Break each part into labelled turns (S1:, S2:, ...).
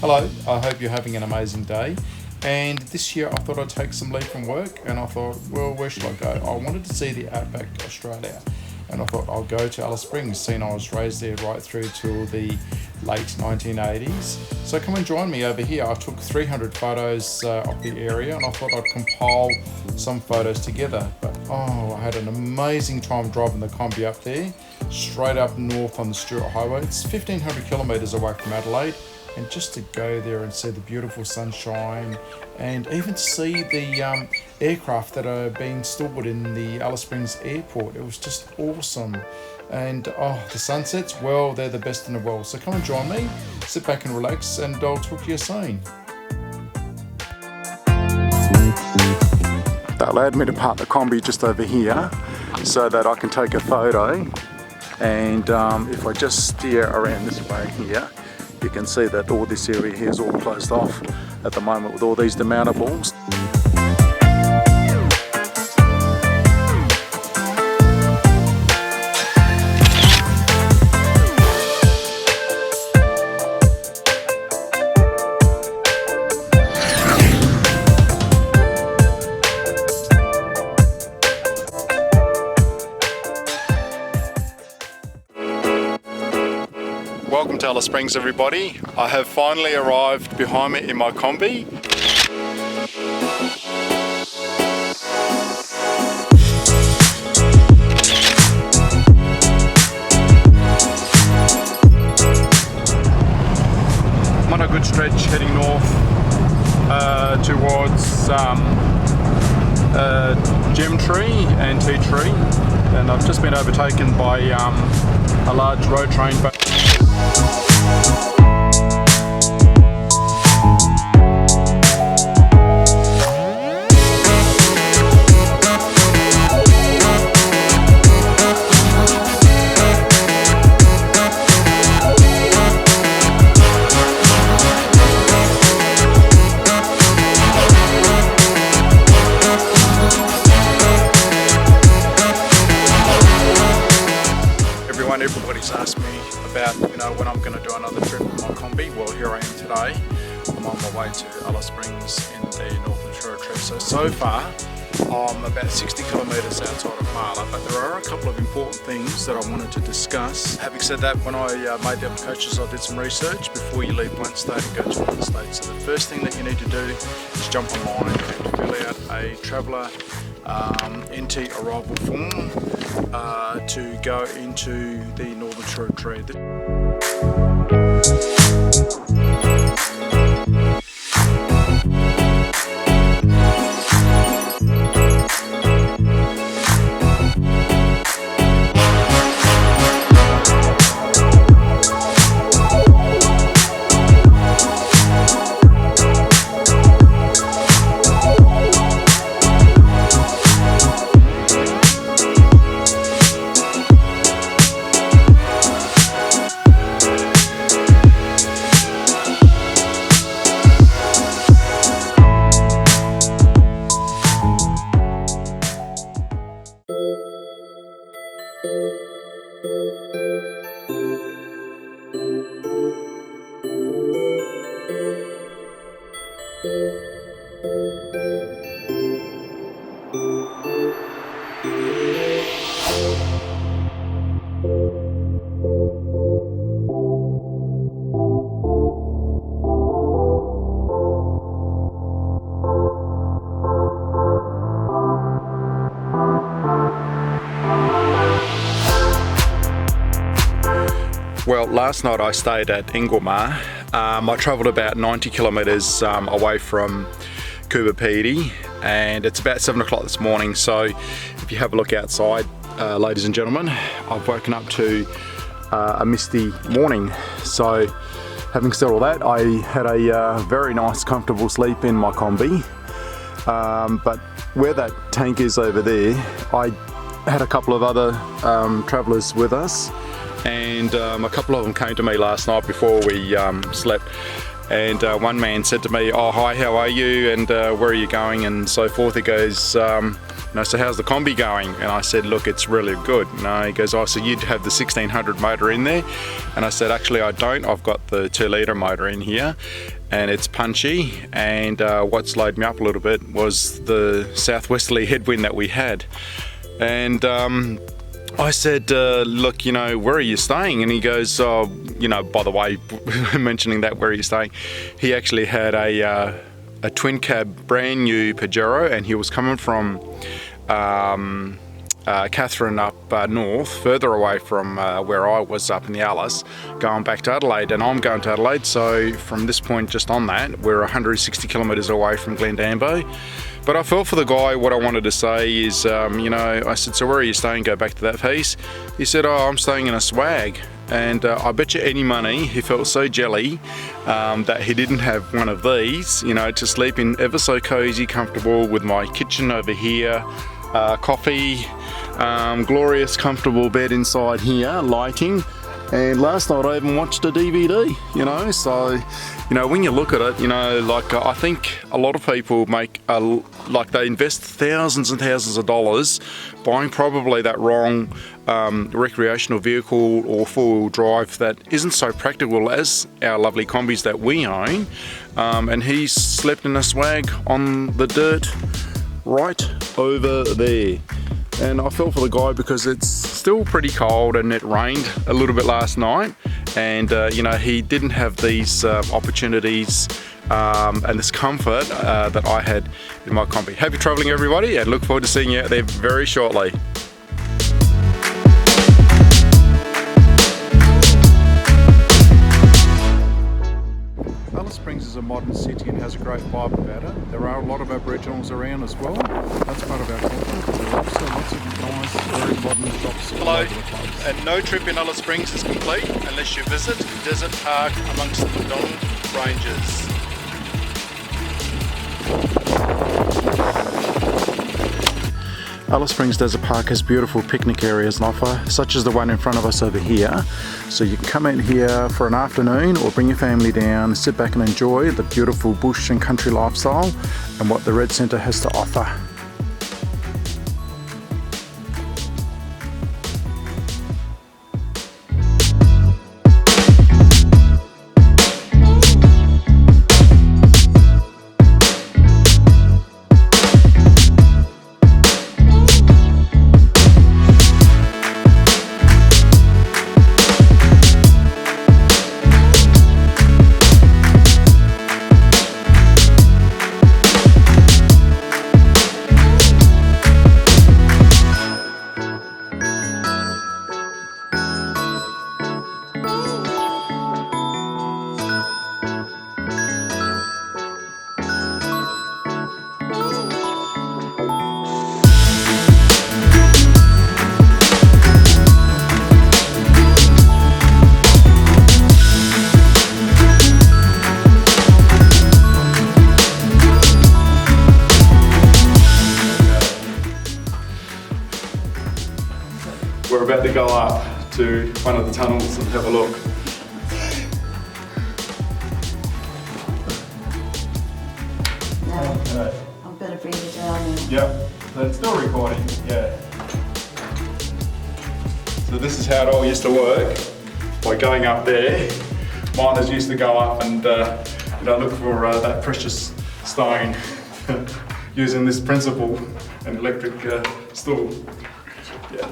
S1: Hello, I hope you're having an amazing day. And this year I thought I'd take some leave from work, and I thought, well, where should I go? I wanted to see the Outback Australia, and I thought I'll go to Alice Springs, seeing I was raised there right through till the late 1980s. So come and join me over here. I took 300 photos of the area, and I thought I'd compile some photos together. But I had an amazing time driving the Kombi up there, straight up north on the Stuart Highway. It's 1,500 kilometres away from Adelaide. And just to go there and see the beautiful sunshine, and even to see the aircraft that are being stored in the Alice Springs airport, it was just awesome. And the sunsets, well, they're the best in the world. So come and join me, sit back and relax, and I'll talk to you soon. They allowed me to park the Kombi just over here so that I can take a photo. And if I just steer around this way here, you can see that all this area here is all closed off at the moment with all these demountables. Welcome to Alice Springs, everybody. I have finally arrived behind me in my Kombi. I'm on a good stretch heading north towards Gemtree and Tea Tree, and I've just been overtaken by a large road train. Everybody's asked me about, when I'm going to do another trip with my Kombi. Well, here I am today. I'm on my way to Alice Springs in the Northern Territory. So far, I'm about 60 kilometres outside of Marla, but there are a couple of important things that I wanted to discuss. Having said that, when I made the applications, I did some research before you leave one state and go to another state. So the first thing that you need to do is jump online and fill out a traveller NT arrival form to go into the Northern Territory. Well, last night I stayed at Inglemarr. I travelled about 90 kilometres away from Coober Pedy, and it's about 7 o'clock this morning. So if you have a look outside, ladies and gentlemen, I've woken up to a misty morning. So having said all that, I had a very nice comfortable sleep in my Kombi, but where that tank is over there, I had a couple of other travellers with us, and a couple of them came to me last night before we slept, and one man said to me, "Oh, hi, how are you, and where are you going," and so forth. He goes, So how's the Kombi going? And I said, look, it's really good. He goes, oh, so you'd have the 1600 motor in there? And I said, actually, I don't. I've got the 2-litre motor in here, and it's punchy. And what slowed me up a little bit was the southwesterly headwind that we had. And I said, look, where are you staying? And he goes, oh, by the way, mentioning that, where are you staying? He actually had a twin cab brand new Pajero, and he was coming from Catherine up north, further away from where I was up in the Alice, going back to Adelaide, and I'm going to Adelaide. So from this point just on that, we're 160 kilometres away from Glendambo. But I felt for the guy. What I wanted to say is, I said, so where are you staying? Go back to that piece. He said, oh, I'm staying in a swag. And I bet you any money he felt so jelly that he didn't have one of these, to sleep in, ever so cozy, comfortable, with my kitchen over here, coffee, glorious comfortable bed inside here, lighting. And last night I even watched a DVD, so, when you look at it, I think a lot of people they invest thousands and thousands of dollars buying probably that wrong recreational vehicle or four-wheel drive that isn't so practical as our lovely Kombis that we own. And he slept in a swag on the dirt right over there. And I felt for the guy because it's still pretty cold and it rained a little bit last night, and he didn't have these opportunities and this comfort that I had in my Kombi. Happy travelling, everybody, and look forward to seeing you out there very shortly. Alice Springs is a modern city and has a great vibe about it. There are a lot of Aboriginals around as well. That's part of our culture. There are also lots of nice, very modern shops. Hello, and no trip in Alice Springs is complete unless you visit Desert Park amongst the McDonald Ranges. Alice Springs Desert Park has beautiful picnic areas on offer, such as the one in front of us over here. So you can come out here for an afternoon or bring your family down, sit back and enjoy the beautiful bush and country lifestyle and what the Red Centre has to offer. We're about to go up to one of the tunnels and have a look.
S2: No, I'm going to bring it down now.
S1: Yep, but it's still recording, yeah. So this is how it all used to work. By going up there, miners used to go up and look for that precious stone using this principle and electric stool. Yeah.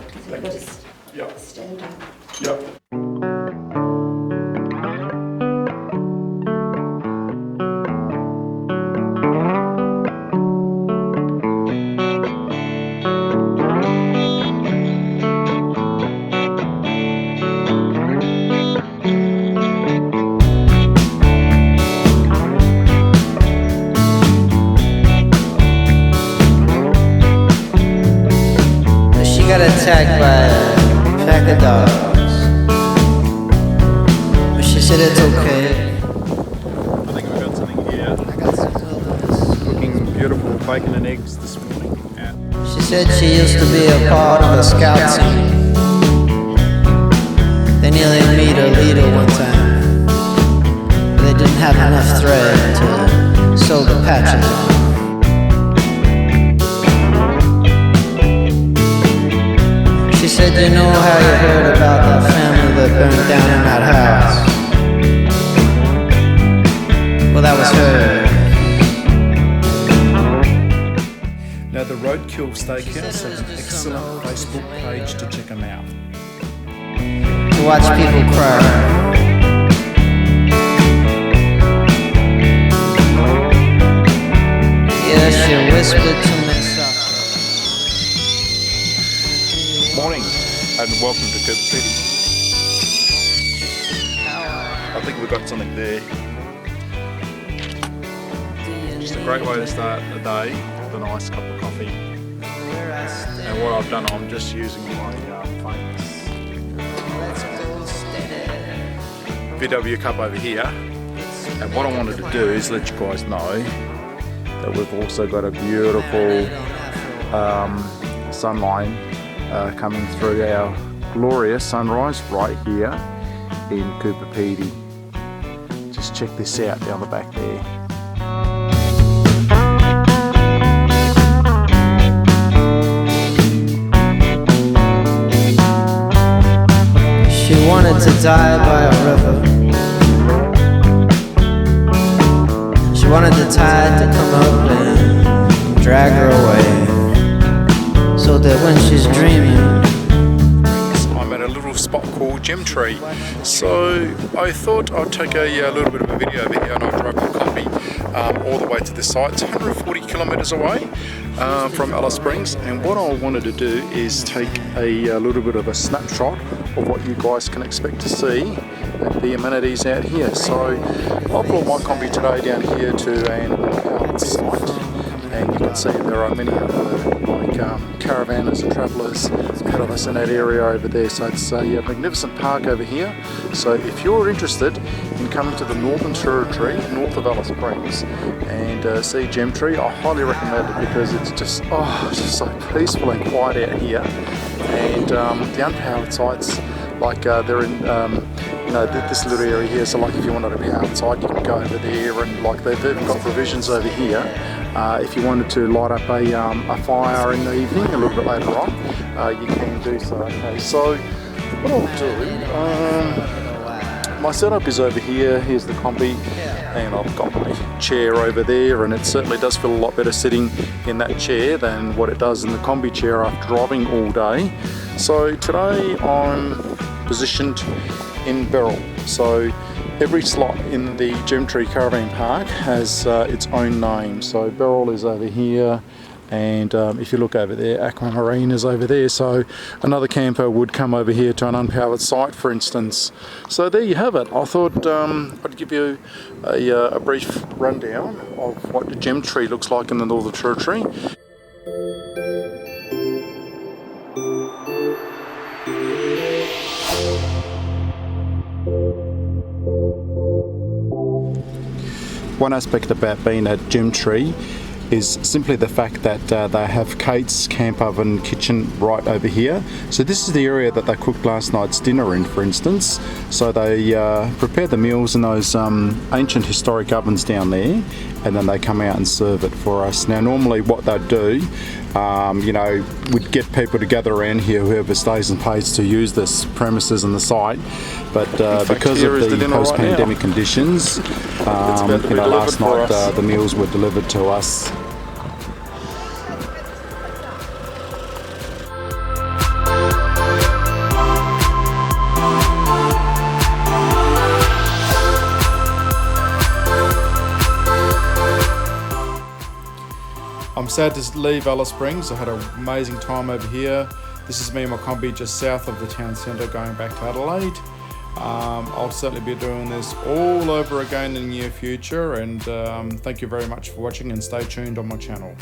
S1: Yep.
S2: Stand up.
S1: Yep.
S3: Got attacked by a pack of dogs, but she said it's okay.
S1: I think we've got something here.
S3: I got some Kombis.
S1: Cooking beautiful bacon and eggs this morning. Yeah.
S3: She said she used to be a part of a scout team. They nearly made her leader one time, but they didn't have enough thread to sew the patches on. said, you know how you heard about that family that burned down in that house? Well, that was her.
S1: Now the Roadkill Steakhouse has an excellent Facebook page to check them out.
S3: To watch people cry. Yeah, she whispered to me softly.
S1: Morning and welcome to Coober Pedy. I think we've got something there. Just a great way to start the day with a nice cup of coffee. And what I've done, I'm just using my famous VW cup over here. And what I wanted to do is let you guys know that we've also got a beautiful sunline coming through our glorious sunrise right here in Coober Pedy. Just check this out down the back there.
S3: She wanted to die by a river. She wanted the tide to come up and drag her away, so that when she's dreaming.
S1: I'm at a little spot called Gemtree, so I thought I'd take a little bit of a video over here and I'll drive my Kombi all the way to the site. It's 140 kilometres away from Alice Springs, and what I wanted to do is take a little bit of a snapshot of what you guys can expect to see at the amenities out here. So I brought my Kombi today down here to an unpowered site, and you can see there are many other caravanners and travellers ahead of us in that area over there. So it's a magnificent park over here. So if you're interested in coming to the Northern Territory, north of Alice Springs, and see Gemtree, I highly recommend it because it's just so peaceful and quiet out here. And the unpowered sites, like they're in this little area here, so like if you wanted a powered site you can go over there, and like they've even got provisions over here if you wanted to light up a fire in the evening a little bit later on, you can do so. Okay, so what I'll do, my setup is over here. Here's the Kombi, and I've got my chair over there, and it certainly does feel a lot better sitting in that chair than what it does in the Kombi chair after driving all day. So today I'm positioned in Beryl. So every slot in the Gemtree Caravan Park has its own name. So Beryl is over here, and if you look over there, Aquamarine is over there. So another camper would come over here to an unpowered site, for instance. So there you have it. I thought I'd give you a brief rundown of what the Gemtree looks like in the Northern Territory. One aspect about being at Gemtree is simply the fact that they have Kate's camp oven kitchen right over here. So this is the area that they cooked last night's dinner in, for instance. So they prepare the meals in those ancient historic ovens down there, and then they come out and serve it for us. Now normally what they'd do, would get people to gather around here, whoever stays and pays to use this premises and the site, but because of the post-pandemic conditions, last night the meals were delivered to us. I'm sad to leave Alice Springs. I had an amazing time over here. This is me and my Kombi just south of the town centre going back to Adelaide. I'll certainly be doing this all over again in the near future, and thank you very much for watching, and stay tuned on my channel.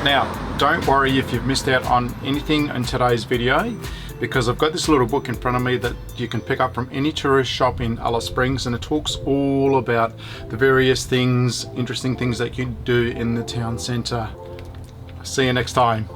S1: Now, don't worry if you've missed out on anything in today's video, because I've got this little book in front of me that you can pick up from any tourist shop in Alice Springs, and it talks all about the various things, interesting things that you can do in the town centre. See you next time.